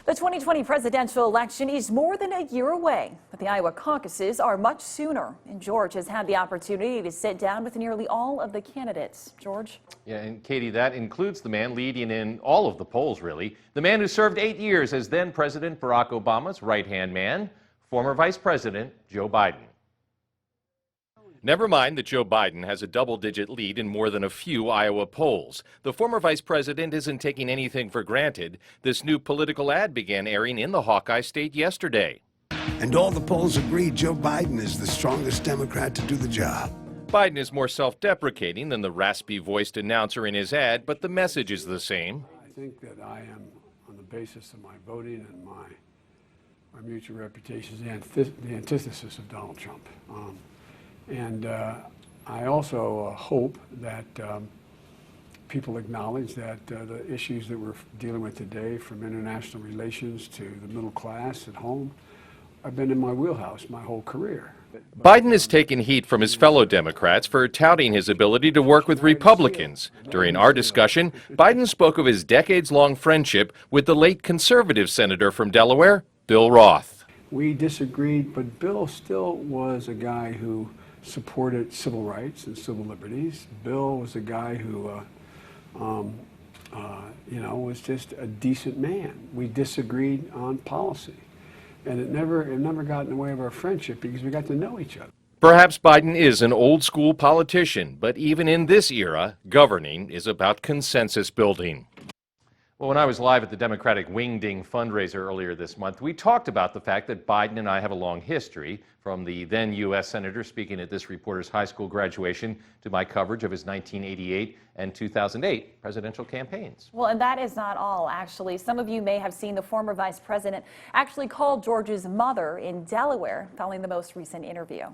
The 2020 presidential election is more than a year away, but the Iowa caucuses are much sooner. And George has had the opportunity to sit down with nearly all of the candidates. George? Yeah, and Katie, that includes the man leading in all of the polls, really. The man who served 8 years as then President Barack Obama's right-hand man, former Vice President Joe Biden. Never mind that Joe Biden has a double-digit lead in more than a few Iowa polls. The former vice president isn't taking anything for granted. This new political ad began airing in the Hawkeye State yesterday. And all the polls agree Joe Biden is the strongest Democrat to do the job. Biden is more self-deprecating than the raspy-voiced announcer in his ad, but the message is the same. I think that I am, on the basis of my voting and my mutual reputations, the antithesis of Donald Trump. And I also hope that people acknowledge that the issues that we're dealing with today, from international relations to the middle class at home, have been in my wheelhouse my whole career. Biden has taken heat from his fellow Democrats for touting his ability to work with Republicans. During our discussion, Biden spoke of his decades-long friendship with the late conservative senator from Delaware, Bill Roth. We disagreed, but Bill still was a guy who supported civil rights and civil liberties. Bill was a guy who, was just a decent man. We disagreed on policy, and it never got in the way of our friendship because we got to know each other. Perhaps Biden is an old-school politician, but even in this era, governing is about consensus building. Well, when I was live at the Democratic Wingding fundraiser earlier this month, we talked about the fact that Biden and I have a long history, from the then U.S. Senator speaking at this reporter's high school graduation to my coverage of his 1988 and 2008 presidential campaigns. Well, and that is not all, actually. Some of you may have seen the former vice president actually call George's mother in Delaware following the most recent interview.